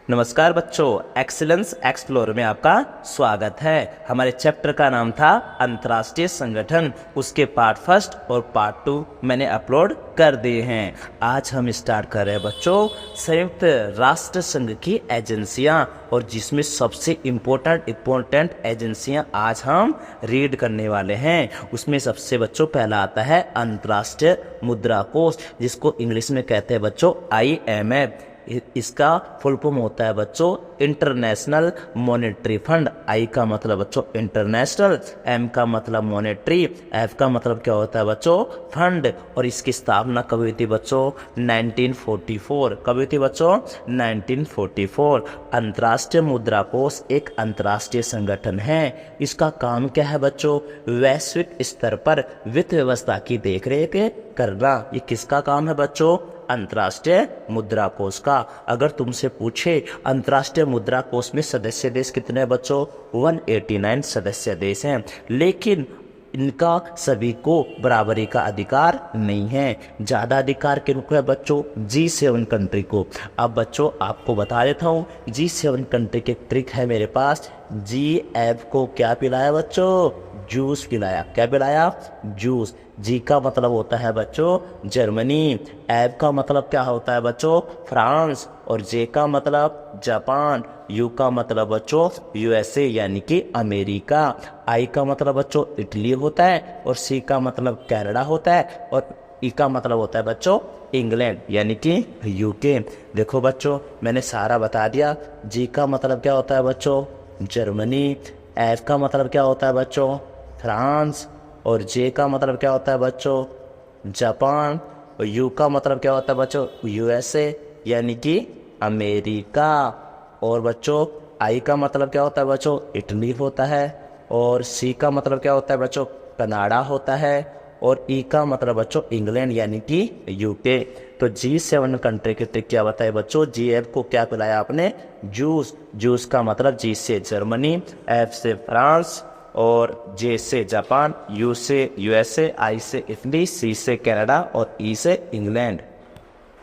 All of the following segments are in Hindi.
नमस्कार बच्चों, एक्सीलेंस एक्सप्लोर में आपका स्वागत है। हमारे चैप्टर का नाम था अंतर्राष्ट्रीय संगठन। उसके पार्ट फर्स्ट और पार्ट 2 मैंने अपलोड कर दिए हैं। आज हम स्टार्ट कर रहे हैं बच्चों संयुक्त राष्ट्र संघ की एजेंसियां, और जिसमें सबसे इम्पोर्टेंट एजेंसियां आज हम रीड करने वाले हैं। उसमें सबसे बच्चों पहला आता है अंतर्राष्ट्रीय मुद्रा कोष, जिसको इंग्लिश में कहते हैं बच्चों IMF। इसका फुल फॉर्म होता है बच्चों इंटरनेशनल मॉनेटरी फंड। आई का मतलब बच्चों इंटरनेशनल, एम का मतलब मॉनेटरी, एफ का मतलब क्या होता है बच्चों फंड। और इसकी स्थापना कब हुई थी बच्चों? 1944। कब हुई थी बच्चों? 1944। अंतर्राष्ट्रीय मुद्रा कोष एक अंतर्राष्ट्रीय संगठन है। इसका काम क्या है बच्चों? वैश्विक स्तर पर वित्त व्यवस्था की देखरेख करना। ये किसका काम है बच्चों? अंतर्राष्ट्रीय मुद्रा कोष का। अगर तुमसे पूछे अंतर्राष्ट्रीय मुद्रा कोष में सदस्य देश कितने हैं बच्चों? 189 सदस्य देश हैं, लेकिन इनका सभी को बराबरी का अधिकार नहीं है। ज्यादा अधिकार किनको है बच्चों? G7 कंट्री को। अब बच्चों आपको बता देता हूँ, G7 कंट्री के ट्रिक है मेरे पास। GF को क्या पिलाया बच्चों? जूस पिलाया। क्या पिलाया? जूस। जी का मतलब होता है बच्चों जर्मनी, एफ का मतलब क्या होता है बच्चों? फ्रांस, और जे का मतलब जापान, यू का मतलब बच्चों USA यानी कि अमेरिका, आई का मतलब बच्चों इटली होता है, और सी का मतलब कनाडा होता है, और ई का मतलब होता है बच्चों इंग्लैंड यानी कि UK। देखो बच्चों मैंने सारा बता दिया। जी का मतलब क्या होता है बच्चों? जर्मनी, एफ का मतलब क्या होता है बच्चों? फ्रांस, और जे का मतलब क्या होता है बच्चों? जापान, और यू का मतलब क्या होता है बच्चों? USA यानी कि अमेरिका, और बच्चों आई का मतलब क्या होता है बच्चों? इटली होता है, और सी का मतलब क्या होता है बच्चों? कनाडा होता है, और ई का मतलब बच्चों इंग्लैंड यानी कि UK। तो G7 कंट्री के ट्रिक क्या बताए बच्चों? GF को क्या पिलाया आपने? जूस। जूस का मतलब G से जर्मनी, F से फ्रांस, और जे से जापान, यू से USA, आई से इटली, सी से कनाडा, और ई से इंग्लैंड।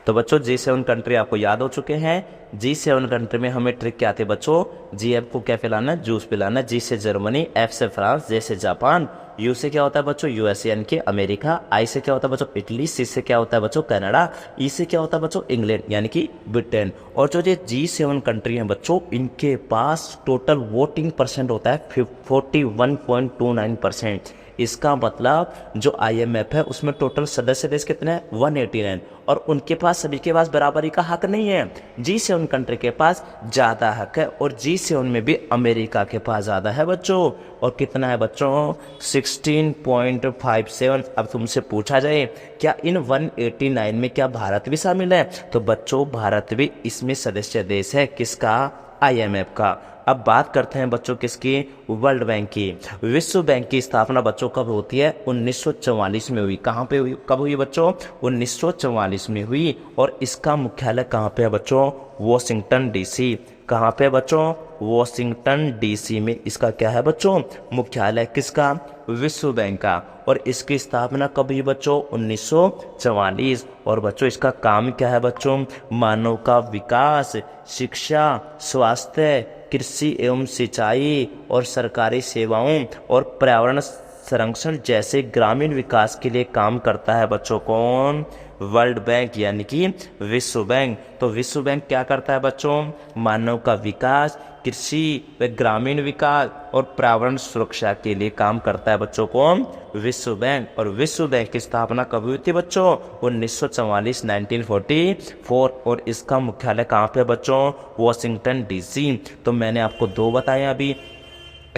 तो बच्चों G7 कंट्री आपको याद हो चुके हैं। G7 कंट्री में हमें ट्रिक क्या आती है बच्चों? GF को क्या पिलाना? जूस पिलाना। जी से जर्मनी, F से फ्रांस, जे से जापान, यू से क्या होता है बच्चों? USA यानी कि अमेरिका, आई से क्या होता है बच्चों? इटली, सी से क्या होता है बच्चों? कनाडा, ई से क्या होता है बच्चों? इंग्लैंड यानी कि ब्रिटेन। और जो ये G7 कंट्री हैं बच्चों, इनके पास टोटल वोटिंग परसेंट होता है 41.29%। इसका मतलब जो IMF है उसमें टोटल सदस्य देश कितने हैं? 189, और उनके पास सभी के पास बराबरी का हक नहीं है। G7 कंट्री के पास ज्यादा हक है, और G7 में भी अमेरिका के पास ज्यादा है बच्चों। और कितना है बच्चों? 16.57। अब तुमसे पूछा जाए क्या इन 189 में क्या भारत भी शामिल है? तो बच्चों भारत भी इसमें सदस्य देश है। किसका? IMF का। अब बात करते हैं बच्चों किसकी? वर्ल्ड बैंक की। विश्व बैंक की स्थापना बच्चों कब होती है? 1944 में हुई। कहाँ पे हुई? कब हुई बच्चों? 1944 में हुई। और इसका मुख्यालय कहाँ पे है बच्चों? Washington DC। कहाँ पे बच्चों? वॉशिंगटन DC में इसका क्या है बच्चों? मुख्यालय। किसका? विश्व बैंक का। और इसकी स्थापना कब हुई बच्चों? 1944। और बच्चों इसका काम क्या है बच्चों? मानव का विकास, शिक्षा, स्वास्थ्य, कृषि एवं सिंचाई, और सरकारी सेवाओं, और पर्यावरण संरक्षण जैसे ग्रामीण विकास के लिए काम करता है बच्चों। कौन? वर्ल्ड बैंक यानी कि विश्व बैंक। तो विश्व बैंक क्या करता है बच्चों? मानव का विकास, कृषि व ग्रामीण विकास, और पर्यावरण सुरक्षा के लिए काम करता है बच्चों। कौन? विश्व बैंक। और विश्व बैंक की स्थापना कब हुई थी बच्चों? 1944, 1944। और इसका मुख्यालय कहाँ पे बच्चों? Washington DC। तो मैंने आपको दो बताए अभी।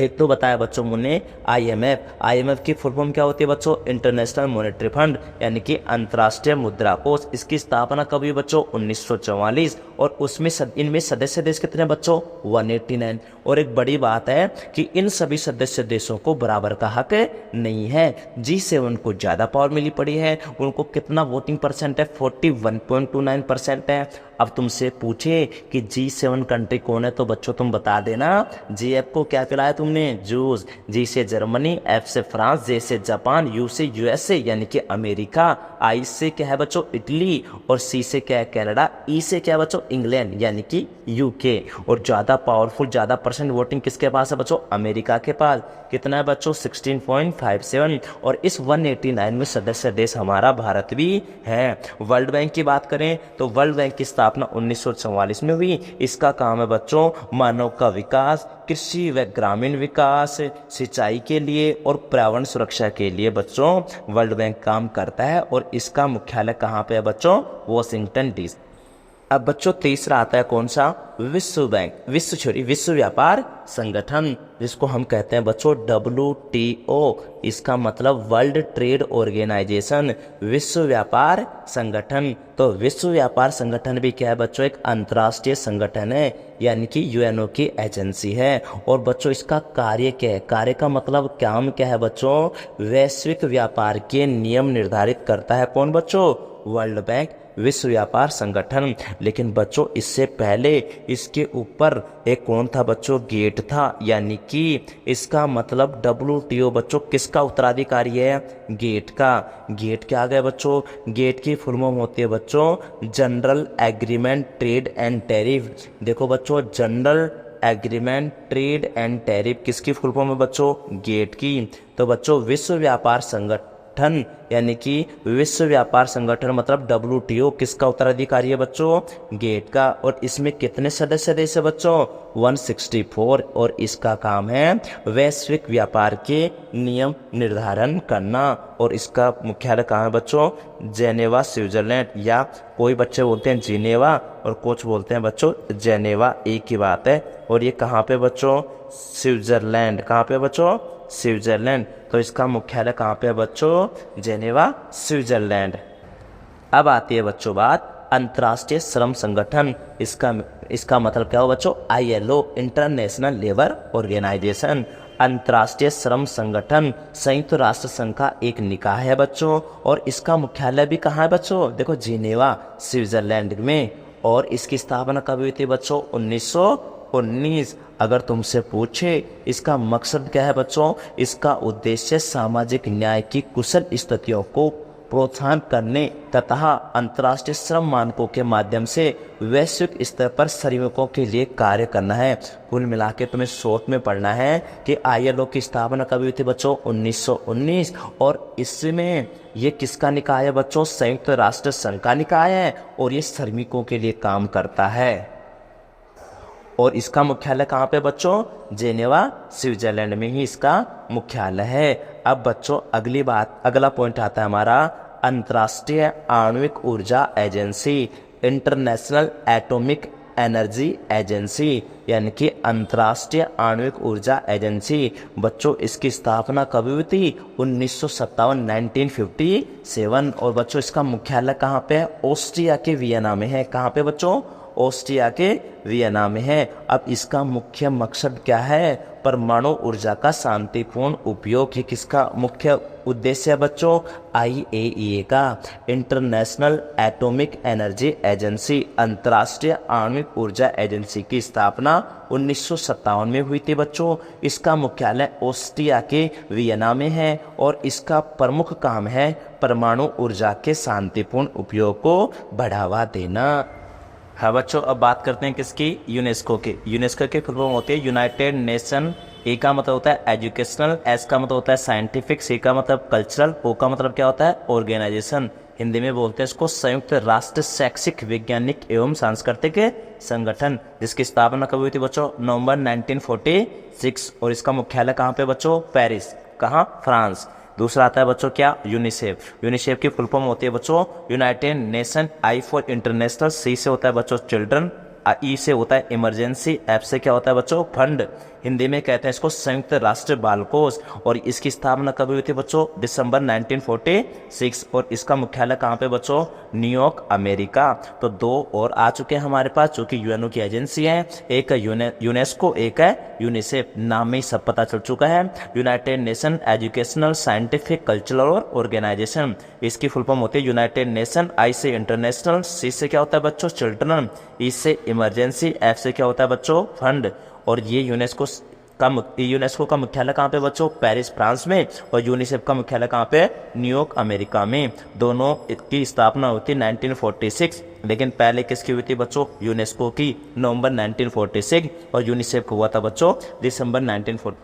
एक तो बताया बच्चों मैंने IMF की फुल फॉर्म क्या होती है बच्चों? इंटरनेशनल मॉनेटरी फंड यानी कि अंतर्राष्ट्रीय मुद्रा कोष। इसकी स्थापना कब हुई बच्चों? 1944। और उसमें इनमें सदस्य देश कितने बच्चों? 189। और एक बड़ी बात है कि इन सभी सदस्य देशों को बराबर का हक नहीं है। G7 को ज्यादा पावर मिली पड़ी है। उनको कितना वोटिंग परसेंट है? 41.29% है। अब तुमसे पूछे कि G7 कंट्री कौन है तो बच्चों तुम बता देना। G को क्या पिलाया तुमने? जूस। G से जर्मनी, F से फ्रांस, J से जापान, U से USA यानी कि अमेरिका, I से क्या है बच्चों? इटली, और C से क्या है? कनाडा, E से क्या है बच्चों? इंग्लैंड यानी कि UK। और ज़्यादा पावरफुल, ज़्यादा परसेंट वोटिंग किसके पास है बच्चों? अमेरिका के पास। कितना है बच्चों? 16.57। और इस 189 में सदस्य देश हमारा भारत भी है। वर्ल्ड बैंक की बात करें तो वर्ल्ड बैंक की स्थापना 1944 में हुई। इसका काम है बच्चों मानव का विकास, कृषि व ग्रामीण विकास, सिंचाई के लिए और पर्यावरण सुरक्षा के लिए बच्चों वर्ल्ड बैंक काम करता है। और इसका मुख्यालय कहाँ पे है बच्चों? Washington DC. अब बच्चों तीसरा आता है कौन सा? विश्व बैंक, विश्व व्यापार संगठन, जिसको हम कहते हैं बच्चों WTO। इसका मतलब वर्ल्ड ट्रेड ऑर्गेनाइजेशन, विश्व व्यापार संगठन। तो विश्व व्यापार संगठन भी क्या है बच्चों? एक अंतर्राष्ट्रीय संगठन है, यानी कि UNO की एजेंसी है। और बच्चों इसका कार्य क्या है? कार्य का मतलब काम क्या है बच्चों? वैश्विक व्यापार के नियम निर्धारित करता है। कौन बच्चों? वर्ल्ड बैंक, विश्व व्यापार संगठन। लेकिन बच्चों इससे पहले इसके ऊपर एक कौन था बच्चों? गेट था, यानी कि इसका मतलब WTO बच्चों किसका उत्तराधिकारी है? गेट का। गेट क्या आ गया बच्चों? गेट की फुल फॉर्म होती है बच्चों general agreement trade and tariff. देखो बच्चों general agreement trade and tariff किसकी फुल फॉर्म है बच्चों? गेट की। तो बच्चों विश्व व्यापार संगठन यानी कि विश्व व्यापार संगठन मतलब WTO किसका उत्तराधिकारी है बच्चों? गेट का। और इसमें कितने सदस्य देश है बच्चों? 164। और इसका काम है वैश्विक व्यापार के नियम निर्धारण करना। और इसका मुख्यालय कहाँ है बच्चों? जेनेवा स्विट्जरलैंड, या कोई बच्चे बोलते हैं जिनेवा और कुछ बोलते हैं बच्चों जेनेवा, एक ही बात है। और ये कहाँ पे बच्चों? स्विट्जरलैंड। कहाँ पे बच्चों? स्विट्जरलैंड। तो इसका मुख्यालय कहाँ पे है बच्चों? Geneva Switzerland. अब आती है बच्चों बात अंतर्राष्ट्रीय श्रम संगठन। इसका मतलब क्या हो बच्चों? ILO, international labour organisation. अंतर्राष्ट्रीय श्रम संगठन संयुक्त राष्ट्र संघ का एक निकाय है बच्चों। और इसका मुख्यालय भी कहाँ है बच्चों? देखो जिनेवा स्विट्जरलैंड में। और इसकी स्थापना कब हुई थी बच्चों? 1919। अगर तुमसे पूछे इसका मकसद क्या है बच्चों? इसका उद्देश्य सामाजिक न्याय की कुशल स्थितियों को प्रोत्साहन करने तथा अंतर्राष्ट्रीय श्रम मानकों के माध्यम से वैश्विक स्तर पर श्रमिकों के लिए कार्य करना है। कुल मिला के तुम्हें शॉर्ट में पढ़ना है कि ILO की स्थापना कब हुई थी बच्चों? 1919। और इसमें ये किसका निकाय है बच्चों? संयुक्त राष्ट्र संघ का निकाय है। और ये श्रमिकों के लिए काम करता है। और इसका मुख्यालय कहाँ पे बच्चों? जेनेवा स्विट्जरलैंड में ही इसका मुख्यालय है। अब बच्चों अगला पॉइंट आता है हमारा अंतर्राष्ट्रीय आणविक ऊर्जा agency, international atomic energy agency, यानी कि अंतर्राष्ट्रीय आणविक ऊर्जा एजेंसी। बच्चों इसकी स्थापना कब हुई थी? 1957 और बच्चों इसका मुख्यालय कहाँ पे है? ऑस्ट्रिया के वियना में है। कहाँ पे बच्चों? ऑस्ट्रिया के वियना में है। अब इसका मुख्य मकसद क्या है? परमाणु ऊर्जा का शांतिपूर्ण उपयोग है। किसका मुख्य उद्देश्य है बच्चों? IAEA का, इंटरनेशनल एटॉमिक एनर्जी एजेंसी, अंतर्राष्ट्रीय आणविक ऊर्जा एजेंसी की स्थापना 1957 में हुई थी बच्चों। इसका मुख्यालय ऑस्ट्रिया के वियना में है। और इसका प्रमुख काम है परमाणु ऊर्जा के शांतिपूर्ण उपयोग को बढ़ावा देना। हाँ बच्चों अब बात करते हैं किसकी? यूनेस्को की। यूनेस्को के फुल फॉर्म होती है यूनाइटेड नेशन। ए का मतलब होता है एजुकेशनल, एस का मतलब होता है साइंटिफिक, सी का मतलब कल्चरल, ओ का मतलब क्या होता है? ऑर्गेनाइजेशन। हिंदी में बोलते हैं इसको संयुक्त राष्ट्र शैक्षिक वैज्ञानिक एवं सांस्कृतिक संगठन, जिसकी स्थापना कब हुई थी बच्चों? नवंबर 1946। और इसका मुख्यालय कहाँ पे बच्चों? पेरिस। कहाँ? फ्रांस। दूसरा आता है बच्चों क्या? यूनिसेफ। यूनिसेफ की फुल फॉर्म होती है बच्चों United Nation. I for international, C से होता है बच्चों चिल्ड्रन, ई से होता है इमरजेंसी, एफ से क्या होता है बच्चों? फंड। हिंदी में कहते हैं इसको संयुक्त राष्ट्र बाल कोष। और इसकी स्थापना कब हुई थी बच्चों? दिसंबर 1946। और इसका मुख्यालय कहाँ पे बच्चों? New York, America. तो दो और आ चुके हैं हमारे पास जो कि यूएनओ की एजेंसी है, एक है यूनेस्को, एक है यूनिसेफ। नाम में ही सब पता चल चुका है। United Nation educational scientific cultural organisation, इसकी फुल फॉर्म होती है यूनाइटेड नेशन। आई से इंटरनेशनल, सी से क्या होता है बच्चों? चिल्ड्रन, ई से इमरजेंसी, एफ से क्या होता है बच्चों? फंड। और ये यूनेस्को का मुख्यालय कहाँ पे बच्चों? पेरिस, फ्रांस में। और यूनिसेफ का मुख्यालय कहाँ पे? न्यूयॉर्क, अमेरिका में। दोनों की स्थापना हुई थी 1946। लेकिन पहले किसकी हुई थी बच्चों? यूनेस्को की, नवंबर 1946। और यूनिसेफ को हुआ था बच्चों दिसंबर 1940।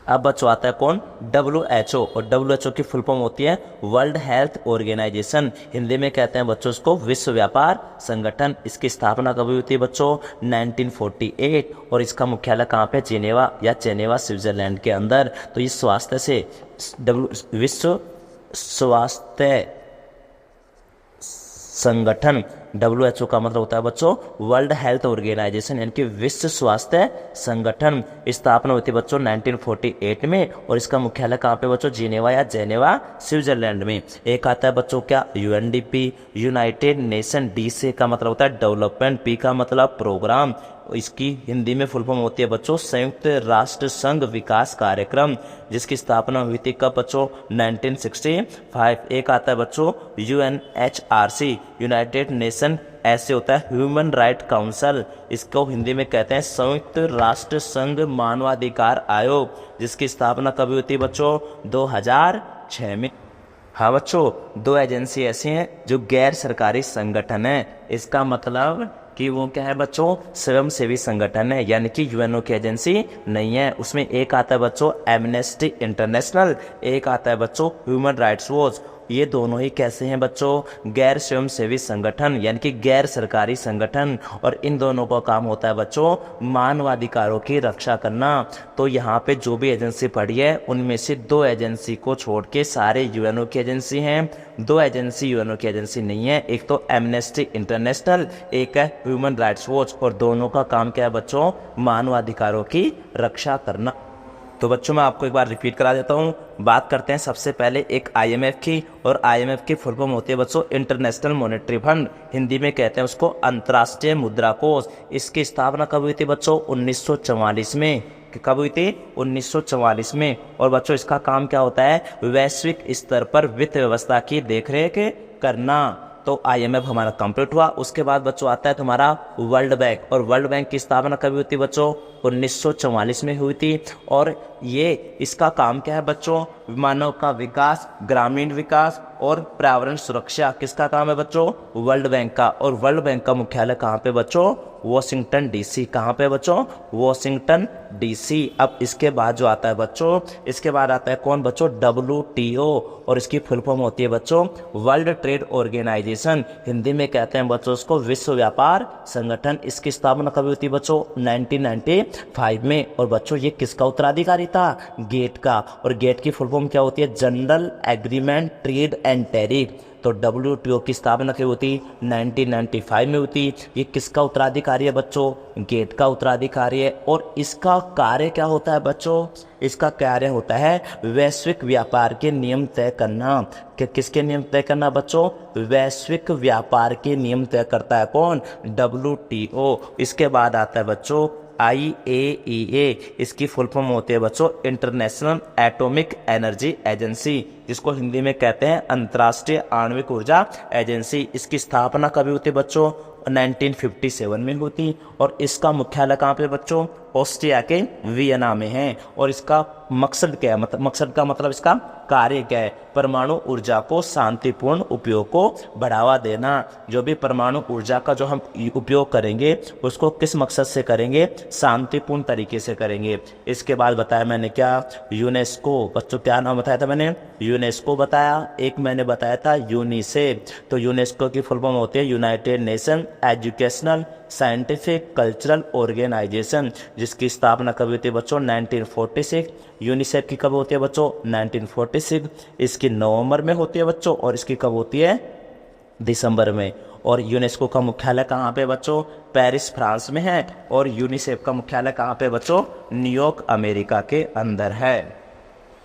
अब बच्चों आता है कौन? WHO। और WHO की फुल फॉर्म होती है वर्ल्ड हेल्थ ऑर्गेनाइजेशन। हिंदी में कहते हैं बच्चों इसको विश्व व्यापार संगठन। इसकी स्थापना कब हुई थी बच्चों? 1948। और इसका मुख्यालय कहाँ पे? जेनेवा या जेनेवा, स्विट्जरलैंड के अंदर। तो ये स्वास्थ्य से विश्व स्वास्थ्य संगठन, WHO का मतलब होता है बच्चों वर्ल्ड हेल्थ ऑर्गेनाइजेशन, यानी कि विश्व स्वास्थ्य संगठन। स्थापना हुई थी बच्चों 1948 में। और इसका मुख्यालय कहाँ पे बच्चों? जिनेवा या जेनेवा, स्विट्जरलैंड में। एक आता है बच्चों क्या? UNDP, United nation. D से का मतलब होता है डेवलपमेंट, P का मतलब प्रोग्राम। इसकी हिंदी में फुल फॉर्म होती है बच्चों संयुक्त राष्ट्र संघ विकास कार्यक्रम, जिसकी स्थापना हुई थी कब बच्चों? 1965। एक आता है बच्चों UNHRC, यूनाइटेड नेशन। ऐसे होता है ह्यूमन राइट काउंसिल, इसको हिंदी में कहते हैं संयुक्त राष्ट्र संघ मानवाधिकार आयोग, जिसकी स्थापना कब हुई थी बच्चों? 2006 में। हाँ बच्चों, दो एजेंसी ऐसी हैं जो गैर सरकारी संगठन है। इसका मतलब कि वो क्या है बच्चों? स्वयंसेवी संगठन है, यानी कि यूएनओ की एजेंसी नहीं है। उसमें एक आता है बच्चों एमनेस्टी इंटरनेशनल, एक आता है बच्चों ह्यूमन राइट्स वॉच। ये दोनों ही कैसे हैं बच्चों? गैर स्वयंसेवी संगठन, यानी कि गैर सरकारी संगठन। और इन दोनों का काम होता है बच्चों मानवाधिकारों की रक्षा करना। तो यहाँ पे जो भी एजेंसी पढ़ी है उनमें से दो एजेंसी को छोड़ के सारे यूएनओ की एजेंसी हैं। दो एजेंसी यूएनओ की एजेंसी नहीं है, एक तो एमनेस्टी इंटरनेशनल, एक है ह्यूमन राइट्स वॉच। और दोनों का काम क्या है बच्चों? मानवाधिकारों की रक्षा करना। तो बच्चों मैं आपको एक बार रिपीट करा देता हूँ। बात करते हैं सबसे पहले एक IMF की, और IMF की फुल फॉर्म होती है बच्चों इंटरनेशनल मॉनेटरी फंड, हिंदी में कहते हैं उसको अंतर्राष्ट्रीय मुद्रा कोष। इसकी स्थापना कब हुई थी बच्चों? 1944 में। कब हुई थी? 1944 में। और बच्चों इसका काम क्या होता है? वैश्विक स्तर पर वित्त व्यवस्था की देखरेख करना। तो IMF हमारा कंप्लीट हुआ। उसके बाद बच्चों आता है तुम्हारा वर्ल्ड बैंक, और वर्ल्ड बैंक की स्थापना कब हुई थी बच्चों? 1944 में हुई थी। और ये इसका काम क्या है बच्चों? मानव का विकास, ग्रामीण विकास और पर्यावरण सुरक्षा, किसका काम है बच्चों? वर्ल्ड बैंक का। और वर्ल्ड बैंक का मुख्यालय कहाँ पे बच्चों? Washington DC। कहाँ पे बच्चों? Washington DC। अब इसके बाद जो आता है बच्चों, इसके बाद आता है कौन बच्चों? WTO, और इसकी फुल फॉर्म होती है बच्चों वर्ल्ड ट्रेड ऑर्गेनाइजेशन, हिंदी में कहते हैं बच्चों उसको विश्व व्यापार संगठन। इसकी स्थापना कब हुई थी बच्चों? 1995 में। और बच्चों ये किसका उत्तराधिकारी था? गेट का। और गेट की फुल फॉर्म क्या होती है? General agreement trade and tariff. तो WTO की स्थापना की होती 1995 में होती। ये किसका उत्तराधिकारी है बच्चों? गेट का उत्तराधिकारी है। और इसका कार्य क्या होता है बच्चों? इसका कार्य होता है वैश्विक व्यापार के नियम तय करना। किसके नियम तय करना बच्चों? वैश्विक व्यापार के नियम तय करता है कौन? WTO। इसके बाद आता है बच्चों IAEA, इसकी फुल फॉर्म होती है बच्चों इंटरनेशनल एटॉमिक एनर्जी एजेंसी, जिसको हिंदी में कहते हैं अंतर्राष्ट्रीय आणविक ऊर्जा एजेंसी। इसकी स्थापना कभी होती है बच्चों? 1957 में होती। और इसका मुख्यालय कहाँ पे बच्चों? ऑस्ट्रिया के वियना में है। और इसका मकसद क्या है? मकसद का मतलब इसका कार्य क्या है? परमाणु ऊर्जा को शांतिपूर्ण उपयोग को बढ़ावा देना। जो भी परमाणु ऊर्जा का जो हम उपयोग करेंगे उसको किस मकसद से करेंगे? शांतिपूर्ण तरीके से करेंगे। इसके बाद बताया मैंने क्या? यूनेस्को। बच्चों क्या नाम बताया था मैंने? यूनेस्को बताया। एक मैंने बताया था यूनिसेफ। तो यूनेस्को की फुल फॉर्म होती है United Nation educational scientific cultural organisation, जिसकी स्थापना कब हुई थी बच्चों? 1946। यूनिसेफ की कब होती है बच्चों? 1946। इसकी नवंबर में होती है बच्चों, और इसकी कब होती है? दिसंबर में। और यूनेस्को का मुख्यालय कहाँ पे बच्चों? पेरिस फ्रांस में है। और यूनिसेफ का मुख्यालय कहाँ पे बच्चों? न्यूयॉर्क अमेरिका के अंदर है।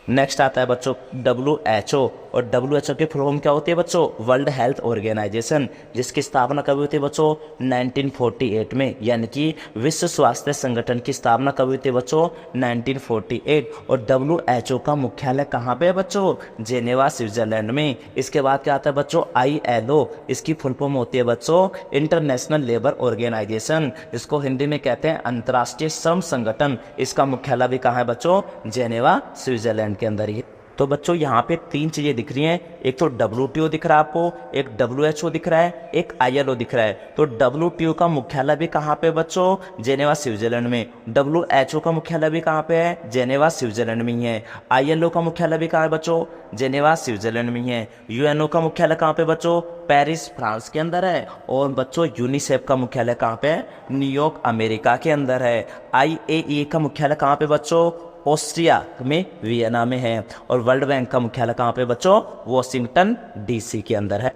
नेक्स्ट आता है बच्चों WHO, और WHO की फुल फॉर्म क्या होती है बच्चों? वर्ल्ड हेल्थ ऑर्गेनाइजेशन, जिसकी स्थापना कब हुई थी बच्चों? 1948 में, यानी कि विश्व स्वास्थ्य संगठन की स्थापना कब हुई थी बच्चों? 1948। और WHO का मुख्यालय कहाँ पे है बच्चों? जेनेवा स्विट्जरलैंड में। इसके बाद क्या आता है बच्चों? ILO, इसकी फुल फॉर्म होती है बच्चों इंटरनेशनल लेबर ऑर्गेनाइजेशन, इसको हिंदी में कहते हैं अंतर्राष्ट्रीय श्रम संगठन। इसका मुख्यालय भी कहाँ है बच्चों? जेनेवा स्विट्जरलैंड के अंदर ही। तो बच्चों यहाँ पे 3 चीजें दिख रही हैं, एक तो WTO दिख रहा है आपको, एक WHO दिख रहा है, एक ILO दिख रहा है। तो WTO का मुख्यालय भी कहाँ पे बच्चों? जेनेवा स्विट्जरलैंड में। WHO का मुख्यालय भी कहाँ पे है? जेनेवा स्विट्जरलैंड में ही है। ILO का मुख्यालय भी कहाँ है बच्चों? जेनेवा स्विट्जरलैंड में ही है। UNO का मुख्यालय कहाँ पे बच्चों? पेरिस फ्रांस के अंदर है। और बच्चों यूनिसेफ का मुख्यालय कहाँ पे है? न्यूयॉर्क अमेरिका के अंदर है। IAEA का मुख्यालय कहाँ पे बच्चों? ऑस्ट्रिया में वियना में है। और वर्ल्ड बैंक का मुख्यालय कहाँ पे बच्चों? वॉशिंगटन DC के अंदर है।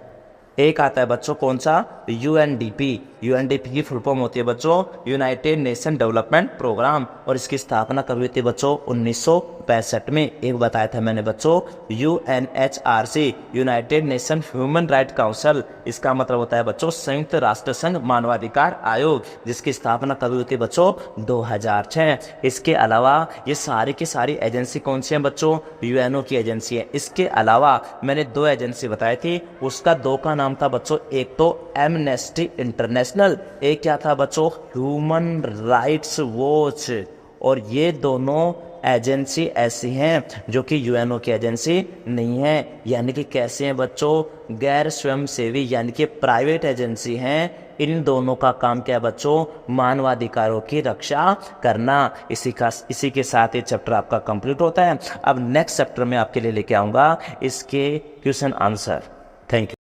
एक आता है बच्चों कौन सा? UNDP। UNDP की फुल फॉर्म होती है बच्चों यूनाइटेड नेशन डेवलपमेंट प्रोग्राम, और इसकी स्थापना कब हुई थी बच्चों? 1965 में। एक बताया था मैंने बच्चों UNHRC, United nation human right council, इसका मतलब होता है बच्चों संयुक्त राष्ट्र संघ मानवाधिकार आयोग, जिसकी स्थापना कब हुई थी बच्चों? 2006। इसके अलावा ये सारी की सारी एजेंसी कौन सी है बच्चों? UNO की एजेंसी है। इसके अलावा मैंने 2 एजेंसी बताई थी, उसका 2 का नाम था बच्चों, एक तो एमनेस्टी इंटरनेशनल, एक क्या था बच्चों? Human rights watch. और ये दोनों एजेंसी ऐसी हैं जो कि UNO की एजेंसी नहीं है, यानी कि कैसे हैं बच्चों? गैर स्वयंसेवी, यानी कि प्राइवेट एजेंसी हैं। इन दोनों का काम क्या है बच्चों? मानवाधिकारों की रक्षा करना। इसी के साथ ये चैप्टर आपका कंप्लीट होता है। अब नेक्स्ट चैप्टर में आपके लिए लेके आऊंगा इसके क्वेश्चन आंसर। Thank you.